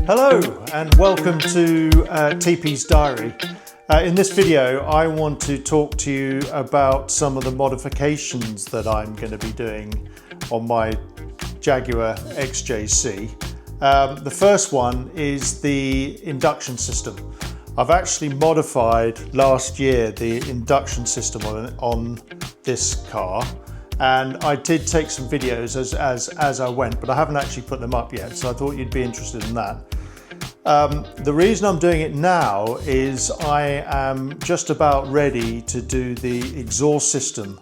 Hello and welcome to TP's Diary. In this video I want to talk to you about some of the modifications that I'm going to be doing on my Jaguar XJC. The first one is the induction system. I've actually modified last year the induction system on this car, and I did take some videos as I went, but I haven't actually put them up yet, so I thought you'd be interested in that. The reason I'm doing it now is I am just about ready to do the exhaust system.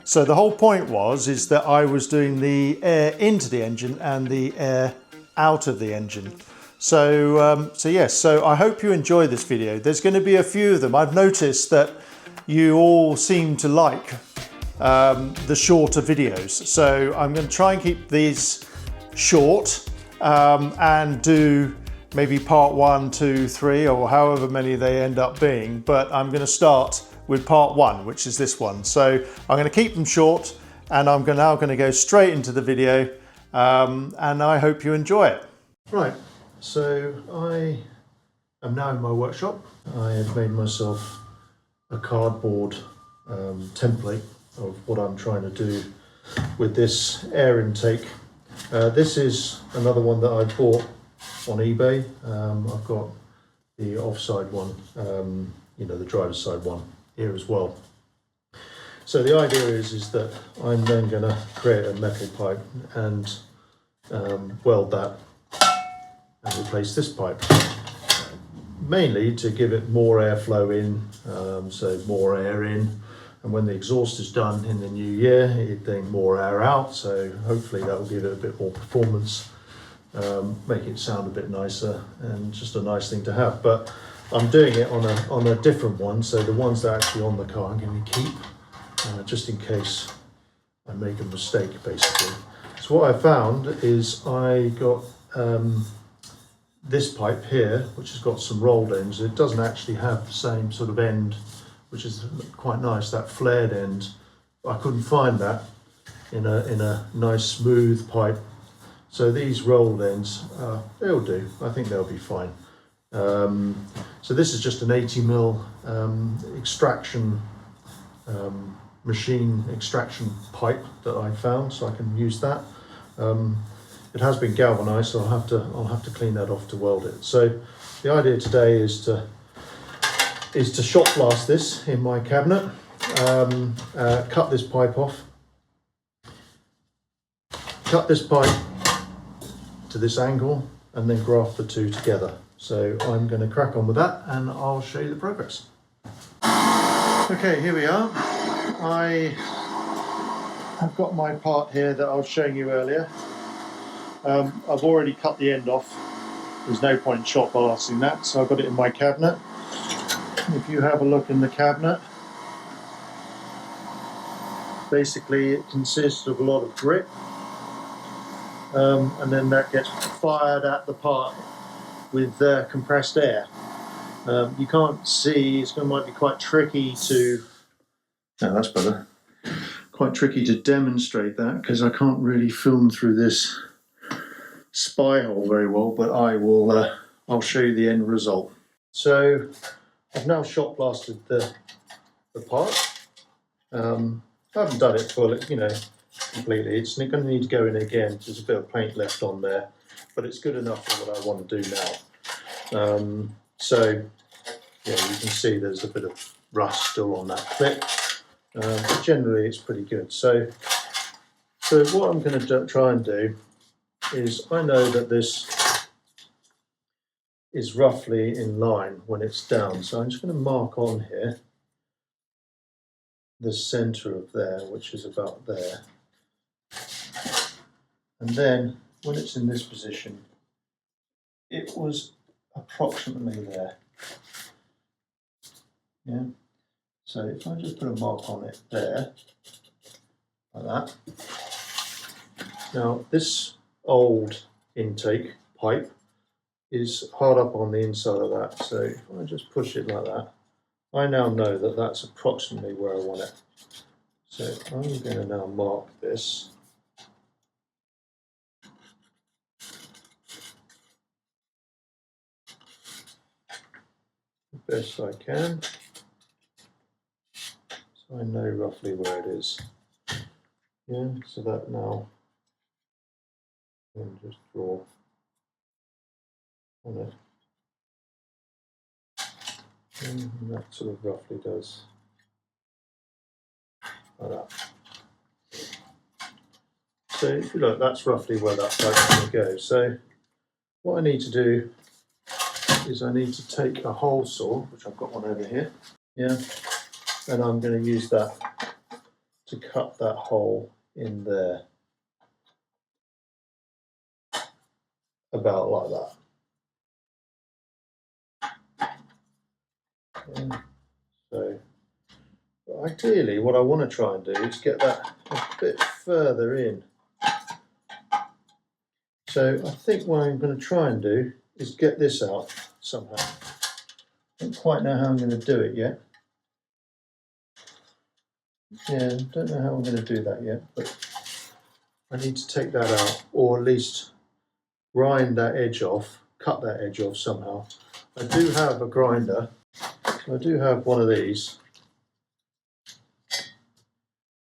So the whole point is that I was doing the air into the engine and the air out of the engine. So I hope you enjoy this video. There's going to be a few of them. I've noticed that you all seem to like the shorter videos. So I'm going to try and keep these short and do maybe part 1, 2, 3, or however many they end up being. But I'm going to start with part 1, which is this one. So I'm going to keep them short, and I'm now going to go straight into the video, and I hope you enjoy it. Right, so I am now in my workshop. I have made myself a cardboard template of what I'm trying to do with this air intake. This is another one that I bought on eBay. I've got the offside one, the driver's side one here as well. So the idea is that I'm then going to create a metal pipe and weld that and replace this pipe, mainly to give it more airflow in, so more air in, and when the exhaust is done in the new year, then more air out, so hopefully that will give it a bit more performance, make it sound a bit nicer, and just a nice thing to have. But I'm doing it on a different one, so the ones that are actually on the car I'm going to keep, just in case I make a mistake, basically. So what I found is I got this pipe here, which has got some rolled ends. It doesn't actually have the same sort of end, which is quite nice, that flared end. I couldn't find that in a nice smooth pipe. So these rolled ends, they'll do. I think they'll be fine. So this is just an 80mm extraction, machine extraction pipe that I found, so I can use that. It has been galvanized, so I'll have to clean that off to weld it. So the idea today is to shot blast this in my cabinet, cut this pipe off, cut this pipe to this angle, and then graft the two together. So I'm going to crack on with that, and I'll show you the progress. Okay, here we are. I have got my part here that I was showing you earlier. I've already cut the end off. There's no point shot blasting that, so I've got it in my cabinet. If you have a look in the cabinet, basically it consists of a lot of grit, and then that gets fired at the part with compressed air. You can't see, might be quite tricky to, no, that's better, quite tricky to demonstrate that because I can't really film through this spy hole very well, but I'll show you the end result. So I've now shot blasted the part. I haven't done it fully, completely. It's going to need to go in again. There's a bit of paint left on there, but it's good enough for what I want to do now. So yeah, you can see there's a bit of rust still on that clip, but generally it's pretty good. So what I'm going to try and do is, I know that this is roughly in line when it's down, so I'm just going to mark on here the center of there, which is about there, and then when it's in this position, it was approximately there. Yeah, so if I just put a mark on it there, like that. Now this old intake pipe is hard up on the inside of that, so if I just push it like that, I now know that that's approximately where I want it. So I'm going to now mark this best I can, so I know roughly where it is. Yeah, so that now I can just draw on it. And that sort of roughly does like that. So if you look, that's roughly where that pipe's going to go. So what I need to do is I need to take a hole saw, which I've got one over here, yeah, and I'm going to use that to cut that hole in there, about like that. Yeah. So ideally what I want to try and do is get that a bit further in. So I think what I'm going to try and do is get this out somehow. I don't quite know how I'm going to do it yet. Yeah, don't know how I'm going to do that yet, but I need to take that out, or at least grind that edge off, cut that edge off somehow. I do have a grinder, so I do have one of these,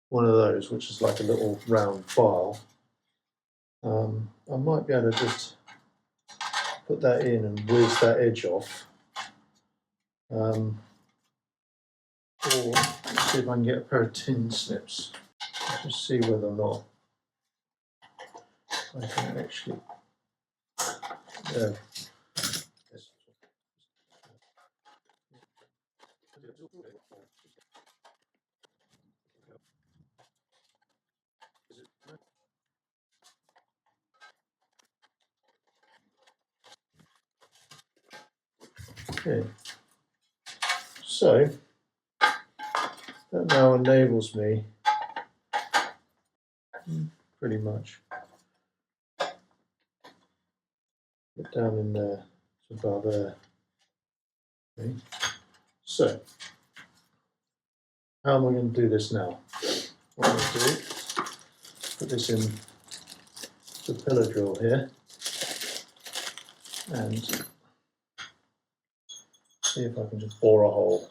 one of those, which is like a little round file. I might be able to just put that in and whiz that edge off. Or see if I can get a pair of tin snips. Just see whether or not I can actually. Okay. So that now enables me pretty much get down in there, it's about there. Okay. So how am I going to do this now? What I'm going to do, put this in the pillar drill here and see if I can just bore a hole.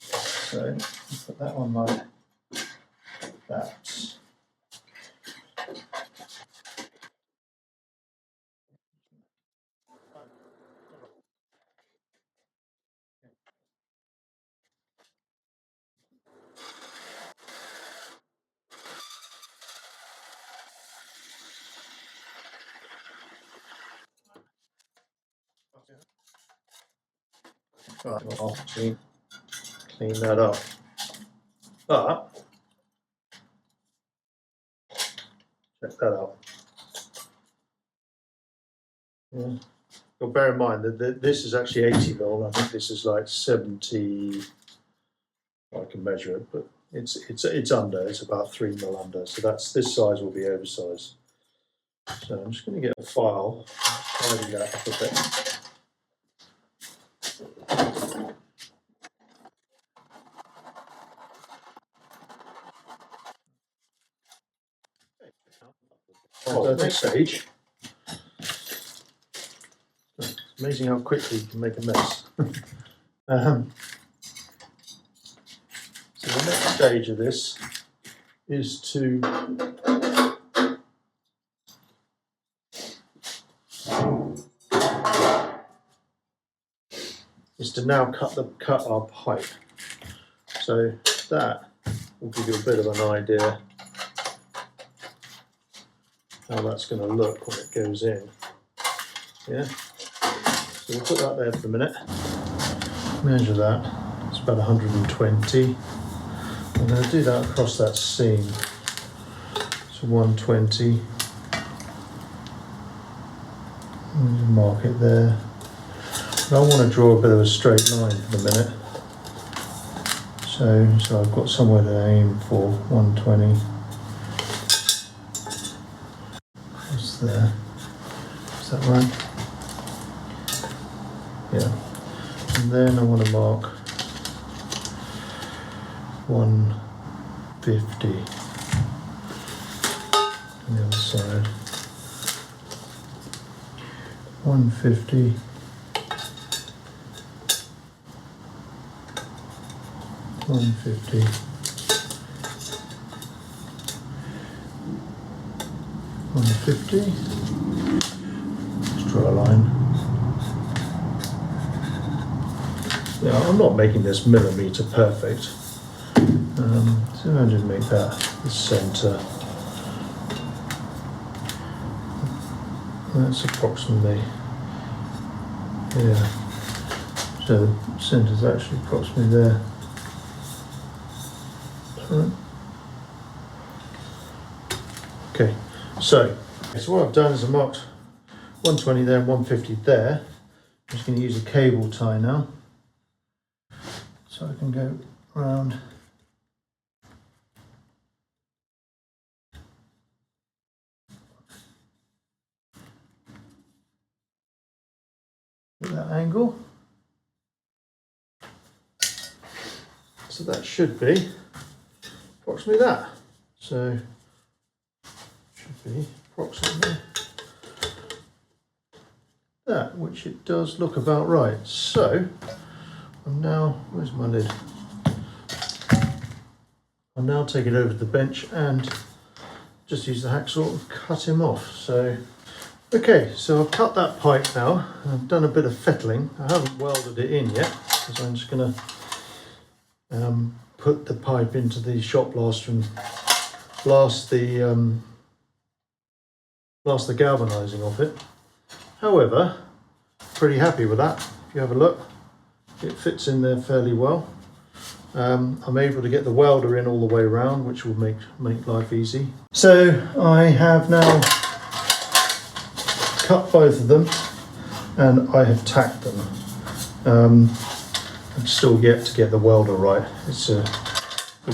So put that on like that. Right, I'll clean that up. But check that out. Yeah. But bear in mind that this is actually 80 mil. I think this is like 70. I can measure it, but it's under. It's about 3 mil under. So that's, this size will be oversized. So I'm just going to get a file, tidy that up a bit. Oh, at this stage, it's amazing how quickly you can make a mess. So the next stage of this is to now cut our pipe. So that will give you a bit of an idea how that's going to look when it goes in. Yeah. So we'll put that there for a minute. Measure that. It's about 120. I'm going to do that across that seam. So 120. Mark it there. I want to draw a bit of a straight line for the minute. So I've got somewhere to aim for. 120. What's there? Is that right? Yeah. And then I want to mark 150 on the other side. 150. 150. 150. Let's draw a line. Yeah, I'm not making this millimetre perfect. So I'll just make that the centre. That's approximately, yeah. So the centre's actually approximately there. Right. Okay, so what I've done is I marked 120 there and 150 there. I'm just going to use a cable tie now, so I can go round. At that angle. So that should be approximately that. So should be approximately that, which it does look about right. So I'm now, where's my lid? I'll now take it over to the bench and just use the hacksaw and cut him off. So okay, so I've cut that pipe now. I've done a bit of fettling. I haven't welded it in yet because I'm just going to put the pipe into the shot blaster and blast the galvanizing off it. However, pretty happy with that. If you have a look, it fits in there fairly well. I'm able to get the welder in all the way around, which will make life easy. So I have now cut both of them and I have tacked them. I'm still yet to get the welder right. The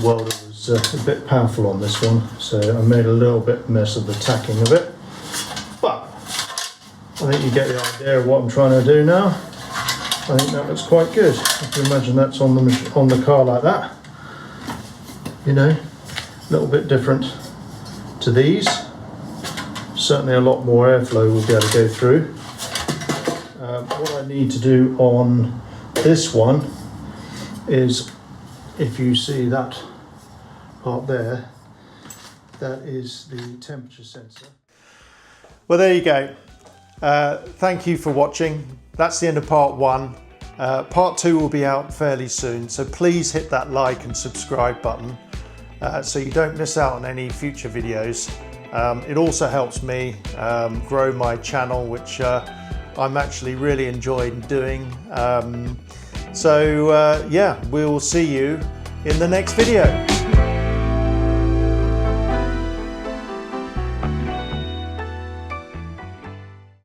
welder was a bit powerful on this one, so I made a little bit mess of the tacking of it. But I think you get the idea of what I'm trying to do now. I think that looks quite good. I can imagine that's on the car like that. You know, a little bit different to these. Certainly a lot more airflow will be able to go through. What I need to do on this one is, if you see that part there, that is the temperature sensor. Well, there you go. Thank you for watching. That's the end of part one. Part two will be out fairly soon, so please hit that like and subscribe button so you don't miss out on any future videos. It also helps me grow my channel, which I'm actually really enjoying doing. Yeah, we'll see you in the next video.